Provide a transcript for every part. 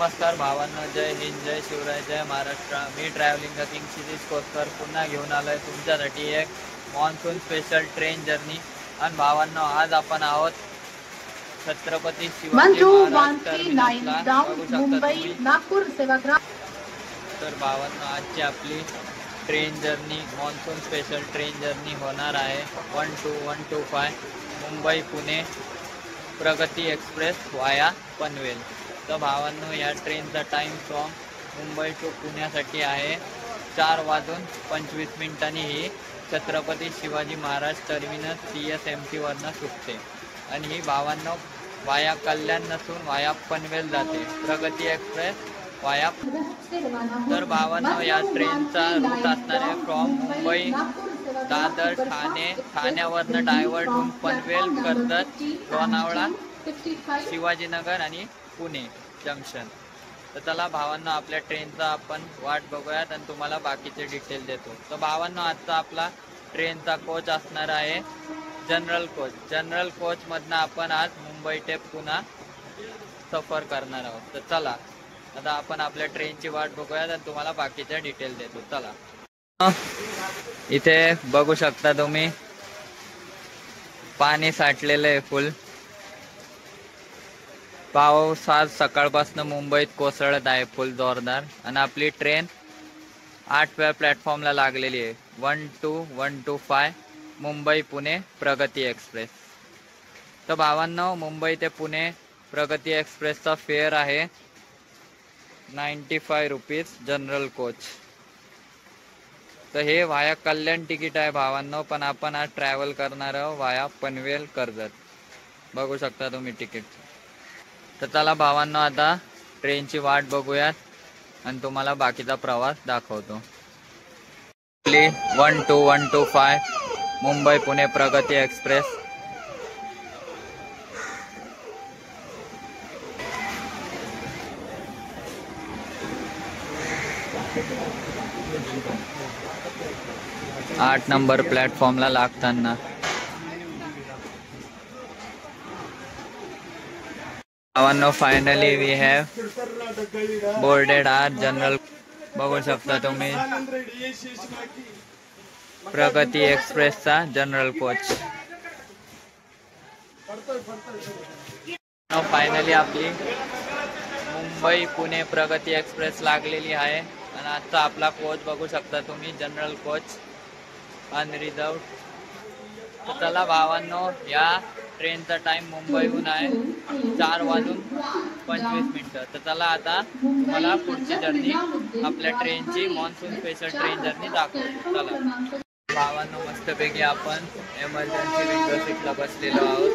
नमस्कार भावांनो, जय हिंद, जय शिवराय, जय महाराष्ट्र. मी ट्रॅव्हलिंग द किंग सिरीज कोस्टर पुन्हा घेऊन आलोय तुमच्यासाठी एक मॉन्सून स्पेशल ट्रेन जर्नी. आणि भावांनो, आज आपण आहोत छत्रपती शिवाजी महाराज टर्मिनसला. बघू शकता तुम्ही. नागपूर सेवाग्राम. तर भावांनो, आजची आपली train journey monsoon special train journey होणार आहे 12125 मुंबई पुणे प्रगती एक्सप्रेस वाया पनवेल. तर भावांनो, या ट्रेनचा टाईम फ्रॉम मुंबई टू पुण्यासाठी आहे 4:25 ही छत्रपती शिवाजी महाराज टर्मिनस CSMT वरनं सुटते. आणि ही भावांनो वाया कल्याण नसून वाया पनवेल जाते. प्रगती एक्सप्रेस वाया. तर भावांनो, या ट्रेनचा रूट असणार आहे फ्रॉम मुंबई दादर ठाणे, ठाण्यावरनं डायव्हर्ट होऊन पनवेल, कर्जत, लोणावळा, शिवाजीनगर आणि पुणे जंक्शन. तर चला भावांनो, आपल्या ट्रेनचा आपण वाट बघूयात आणि तुम्हाला बाकीचे डिटेल देतो. तर भावांनो, आजचा आपला ट्रेनचा कोच असणार आहे जनरल कोच. जनरल कोचमधनं आपण आज मुंबई ते पुणे सफर करणार आहोत. तर चला आता आपण आपल्या ट्रेनची वाट बघूयात आणि तुम्हाला बाकीचे डिटेल देतो. चला. इथे बघू शकता तुम्ही, पाणी साठलेलं आहे फुल. पाऊस आज सकाळपासून मुंबईत कोसळत आहे फुल जोरदार. आणि आपली ट्रेन 8व्या प्लॅटफॉर्मला लागलेली आहे 12125 मुंबई पुणे प्रगती एक्सप्रेस. तर भावांनो, मुंबई ते पुणे प्रगती एक्सप्रेसचा फेअर आहे 95 रुपीज जनरल कोच. तर हे वाया कल्याण तिकीट आहे भावांनो, पण आपण आज ट्रॅव्हल करणार आहोत वाया पनवेल कर्जत. बघू शकता तुम्ही तिकीट. तर चला भावांनो, आता ट्रेनची वाट बघूयात आणि तुम्हाला बाकीचा प्रवास दाखवतो. 12125 मुंबई पुणे प्रगती एक्सप्रेस. आठ नंबर प्लॅटफॉर्मला लागताना भावांनो, finally we have boarded our general. बघू शकता तुम्ही प्रगती एक्सप्रेसचा जनरल कोच. फायनली आपली मुंबई पुणे प्रगती एक्सप्रेस लागलेली आहे. आणि आजचा आपला कोच बघू शकता तुम्ही, जनरल कोच अनरिझर्व्ड. तर चला भावांनो, या ट्रेनचा टाइम मुंबईहून आहे 4:25. तर चला आता मला पुढची जर्नी आपल्या ट्रेनची मॉन्सून स्पेशल ट्रेन जर्नी दाखवतो. चला भावांनो, मस्तपैकी आपण एमर्जन्सी विंडो सीटला बसलेलो आहोत.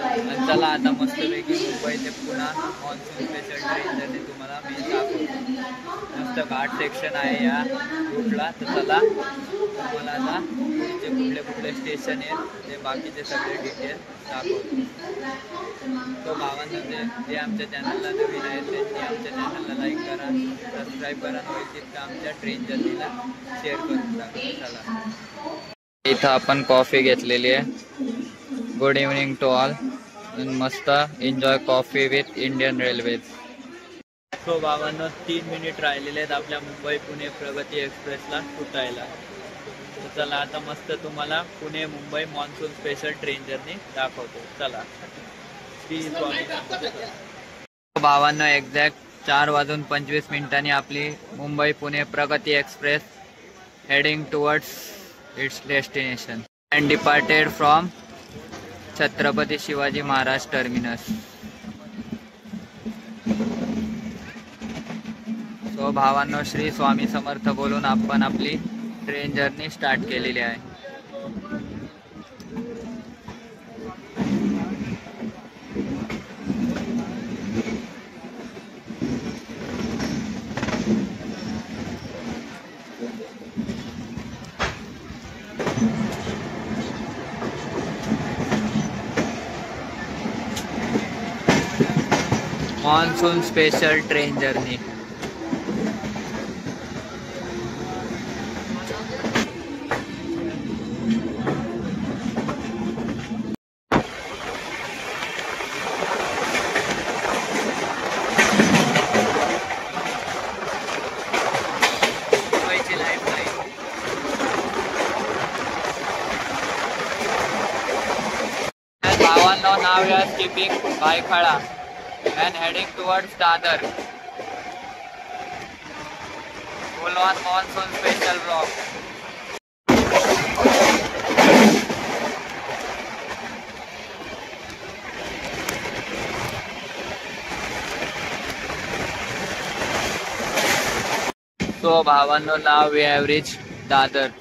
आणि चला आता मस्तपैकी मुंबई ते Pune monsoon special train journey तुम्हाला मी दाखवतो. मस्त घाट सेक्शन आहे या रूटला. तर चला तुम्हाला आता पुढचे कुठले स्टेशन आहेत ते बाकीचे सगळे डिटेल दाखवतो. तो भावांना जे आमच्या चॅनलला नवीन आहेत त्यांनी आमच्या चॅनलला लाईक करा, सबस्क्राईब करा, होईल तितकं आमच्या ट्रेन जर्नीला शेअर करून टाका. चला, इथं आपण कॉफी घेतलेली आहे. Good evening to all. मस्त enjoy coffee with Indian railways. तो भावांनो, 3 मिनिट राहिलेले आहेत आपल्या मुंबई पुणे प्रगती एक्सप्रेसला सुटायला. तर चला आता मस्त तुम्हाला Pune Mumbai monsoon special train journey दाखवतो. चला. भावांनो, एक्झॅक्ट 4:25 आपली Mumbai Pune Pragati express heading towards its destination and departed from Chhatrapati Shivaji Maharaj terminus. So भावांनो, श्री स्वामी समर्थ बोलून आपण आपली ट्रेन जर्नी स्टार्ट केलेली आहे. Monsoon special train journey. keeping Baikhala and heading towards Dadar. Full on monsoon special vlog. So भावांनो, now we have reached Dadar.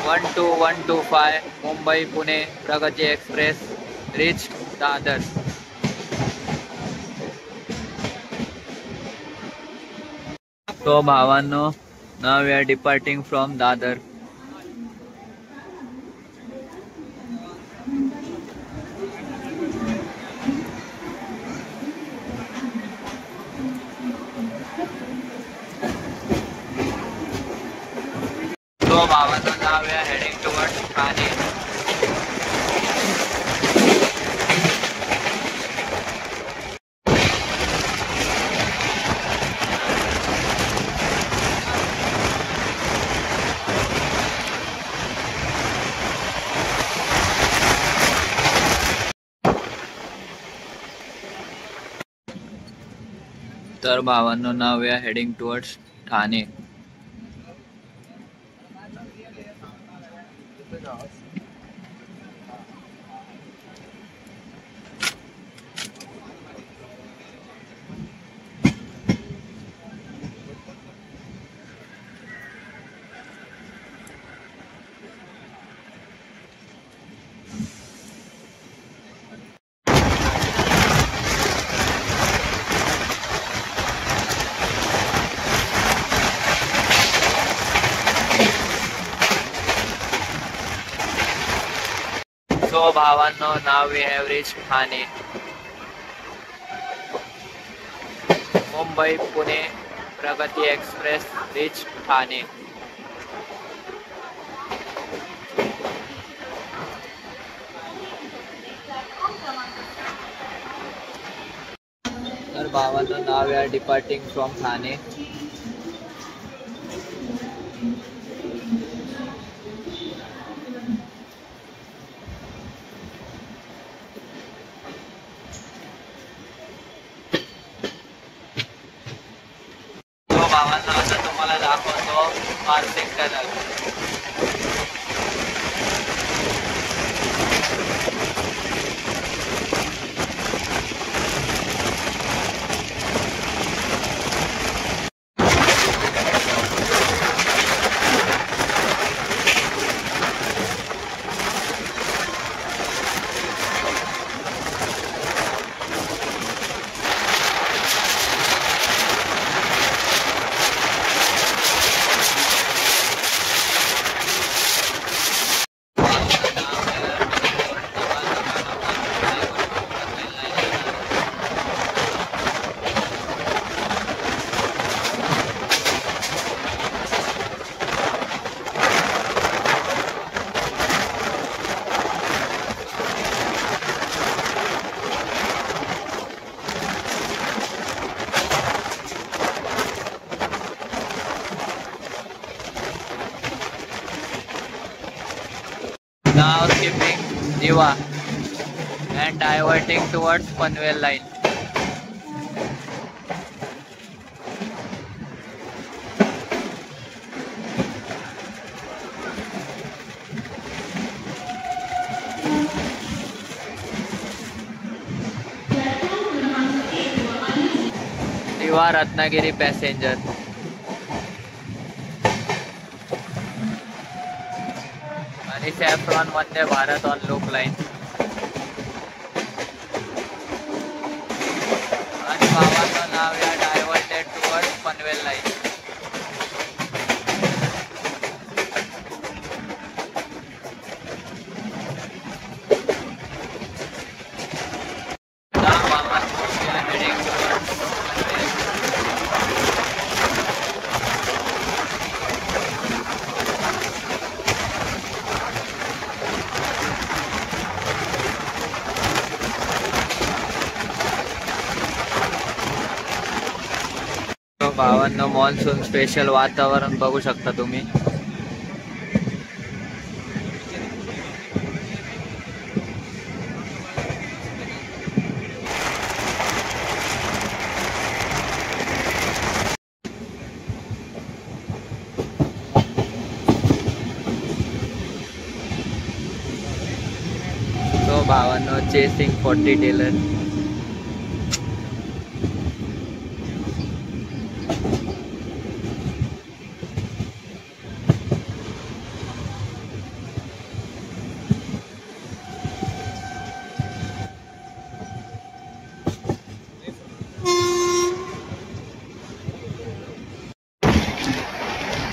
One two 125 Mumbai Pune Pragati Express reached Dadar. So भावांनो, now we are departing from Dadar. So भावांनो, now we are heading towards Thane. तर भावांनो, now we are heading towards Thane. So भावांनो, now we have reached Thane. Mumbai Pune Pragati Express reached Thane. तर भावांनो, now we are departing from Thane. भावांना आता तुम्हाला दाखवतो parsing tunnel. Now skipping Diva and diverting towards Panvel line. Diva Ratnagiri passenger. आणि saffron Vande Bharat on लोक line. आणि भावाचं नाव या डायव्हर्टेड टुवर्ड्स पनवेल लाईन. भावांनो मॉन्सून स्पेशल वातावरण बघू शकता तुम्ही. तो भावांनो चेसिंग 40 टेलर.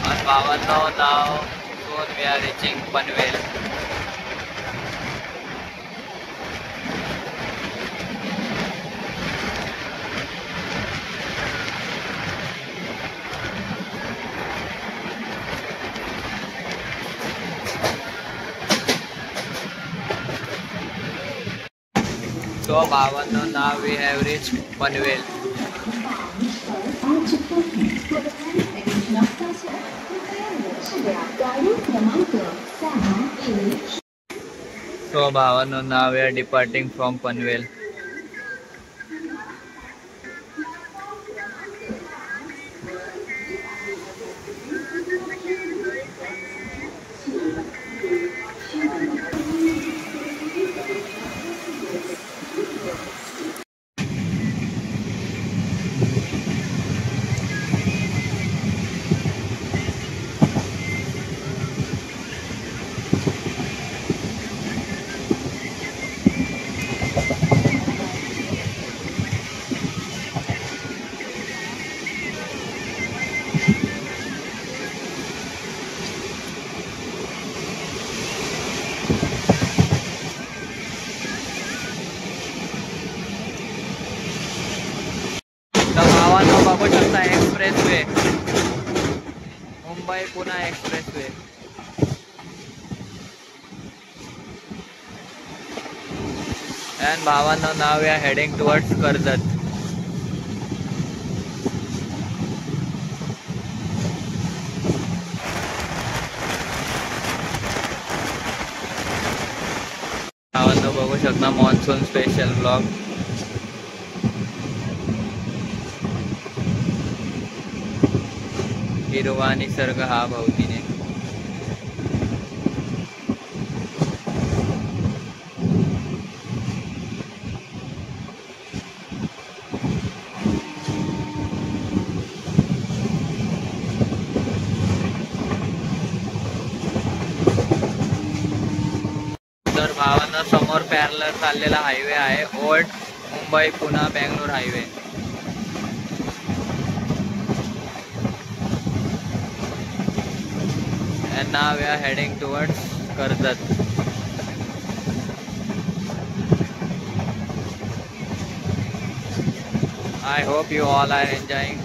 And भावांनो now soon we are reaching Panvel. So भावांनो now we have reached Panvel. So भावांनो now we are departing from Panvel. भावांनो बघू शकता expressway, Mumbai Pune expressway. And भावांनो now we are heading towards Karjat. भावांनो बघू शकता मॉन्सून स्पेशल ब्लॉग. हिरवा निसर्ग हा भोवतीने. तर भावांना समोर पॅरलर चाललेला हायवे आहे, old Mumbai Pune Bangalore highway. And now we are heading towards Karjat. I hope you all are enjoying.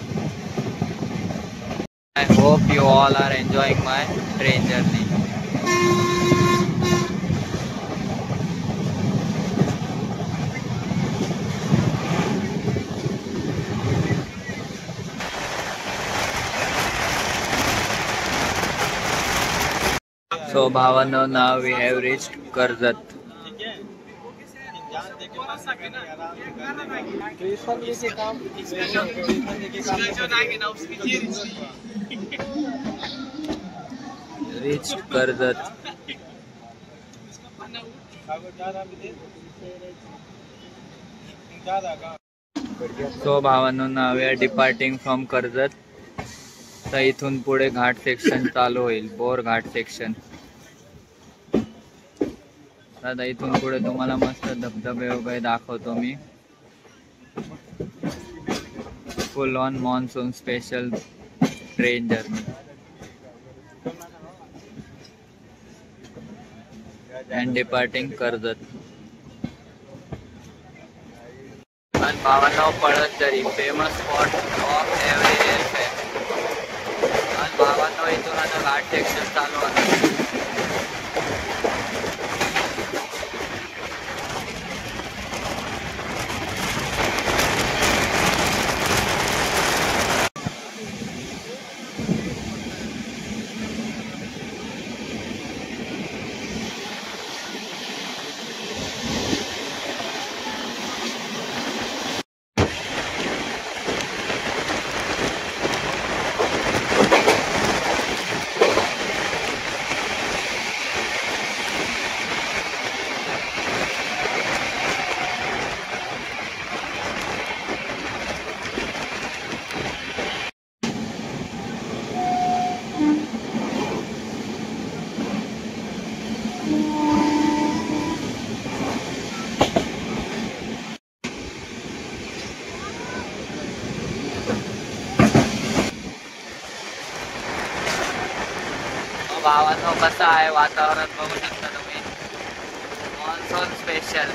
I hope you all are enjoying my train journey. So भावांनो now we have reached Karjat. Reached Karjat. So भावांनो now we are departing from Karjat. तर इथून पुढे घाट section चालू होईल, bore घाट section. आता इथून पुढे तुम्हाला मस्त धबधबे वगैरे दाखवतो मी. Full on monsoon special train journey. And departing Karjat. आणि भावांनो Palasdari famous spot of every year fair. आणि भावांनो इथून आता घाट सेक्शन चालू होणार. भावांनो कसं आहे वातावरण बघू शकता तुम्ही, मॉन्सून स्पेशल.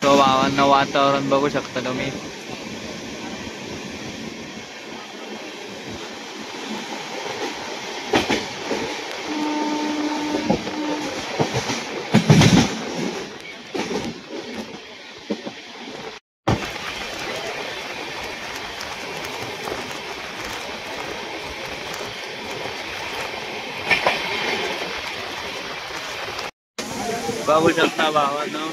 तो भावांनो वातावरण बघू शकता तुम्ही. बघू शकता भावांनो,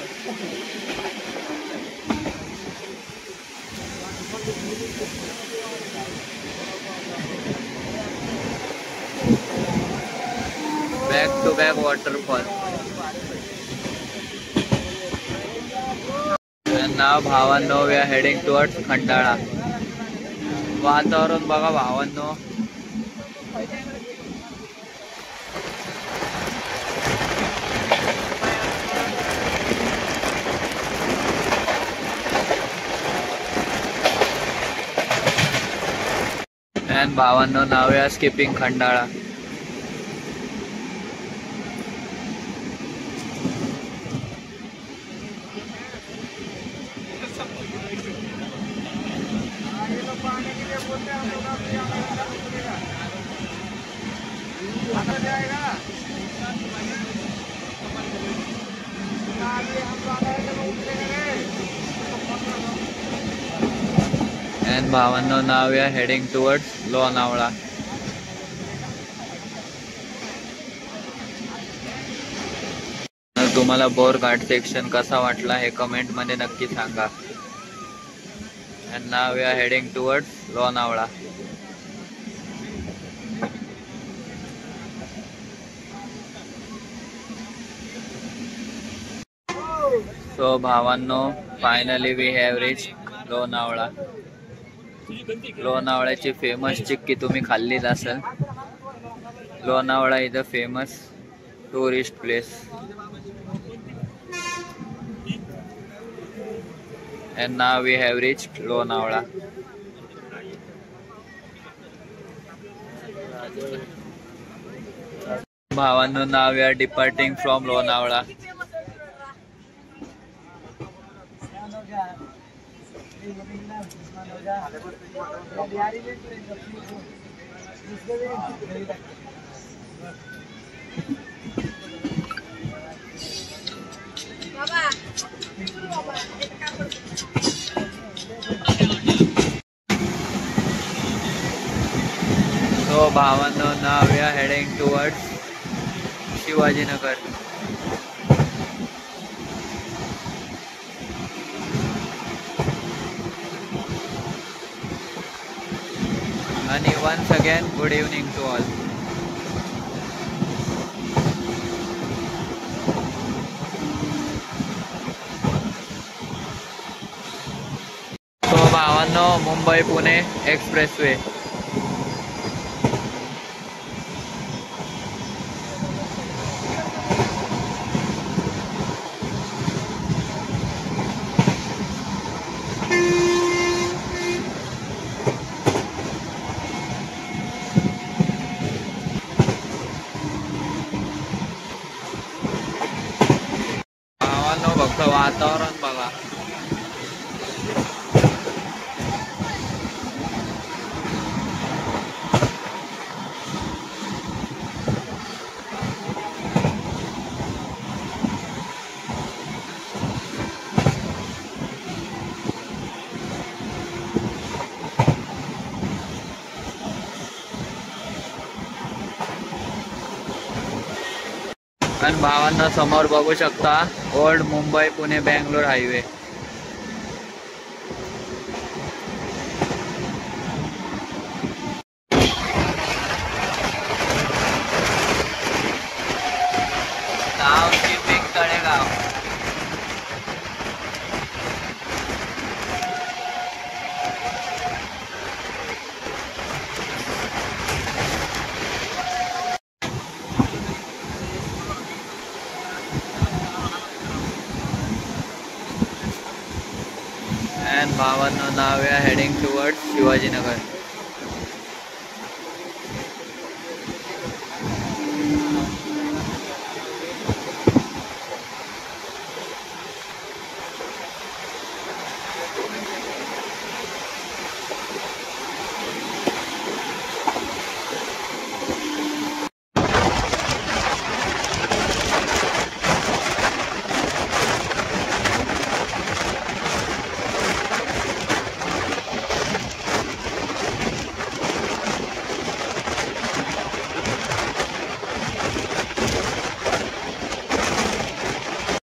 back to back waterfall. Now भावांनो, we are heading towards Khandala. वातावरण बघा भावांनो, and भावांनो now we are skipping Khandala. And भावांनो now we are heading towards Lonavala. तुम्हाला बोरघाट सेक्शन कसा वाटला हे कमेंट मध्ये नक्की सांगा. And now we are heading towards Lonavala. So भावांनो, finally we have reached Lonavala. लोणावळ्याची फेमस चिक्की तुम्ही खाल्लीच असेल. Lonavala is a famous tourist place. And now we have reached Lonavala. भावांनो, now we are departing from Lonavala. So भावांनो, now we are heading towards Shivajinagar. And once again, good evening to all. So भावांनो, Mumbai Pune expressway. फक्त वातावरण बघा. आणि भावांना समोर बघू शकता old Mumbai Pune Bangalore highway. Now keeping Talegaon. And भावांनो now we are heading towards Shivajinagar.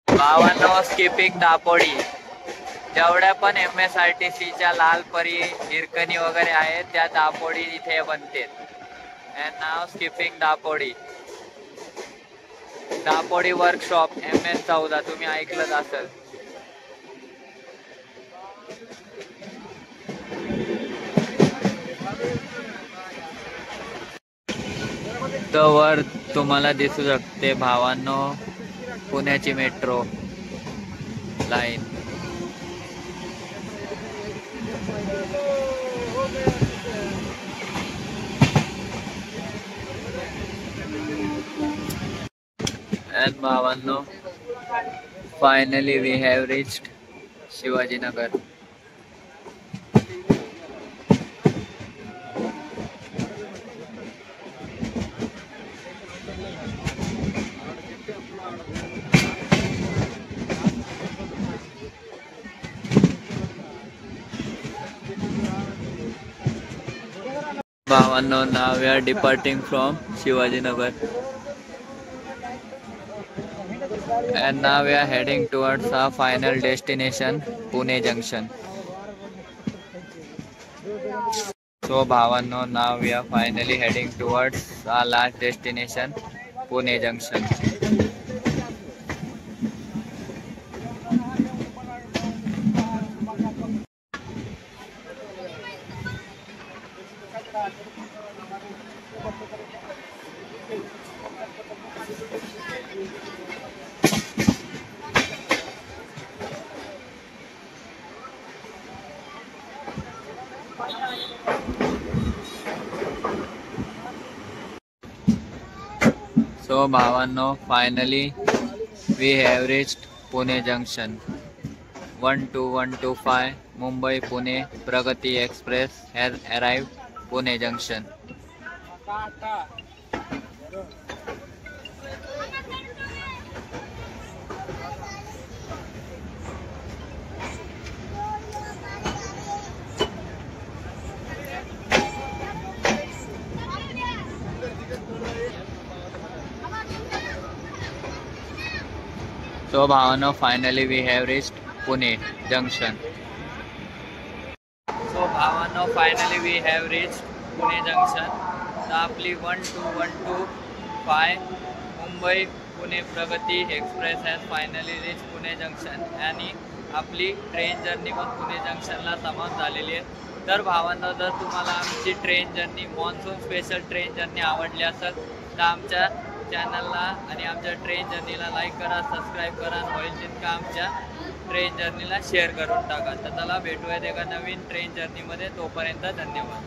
भावांनो स्किपिंग दापोडी. जेवढ्या पण MSRTCच्या लालपरी हिरकणी वगैरे आहेत त्या दापोडी इथे बनते. And now skipping Dapodi. Dapodi workshop MS14 तुम्ही ऐकलंच असेल. तर वर तुम्हाला दिसू शकते भावांनो पुण्याची मेट्रो लाईन. And भावांनो finally we have reached Shivajinagar. भावांनो now we are departing from Shivajinagar and now we are heading towards our final destination Pune Junction. So भावांनो now we are finally heading towards our last destination Pune Junction. So भावांनो finally we have reached Pune Junction. 12125 Mumbai Pune Pragati Express has arrived Pune Junction. So भावांनो finally we have reached Pune Junction. So भावांनो finally we have reached Pune Junction. तर आपली 12125 Mumbai Pune Pragati express has finally reach Pune junction आणि आपली train journey पण पुणे जंक्शनला समाप्त झालेली आहे. तर भावांनो जर तुम्हाला आमची train journey monsoon special train journey आवडली असेल तर आमच्या चॅनलला आणि आमच्या ट्रेन जर्नीला लाईक करा, सबस्क्राईब करा आणि होईल तितका आमच्या ट्रेन जर्नीला शेअर करून टाका. तर चला भेटूयात एका नवीन ट्रेन जर्नीमध्ये. तोपर्यंत धन्यवाद.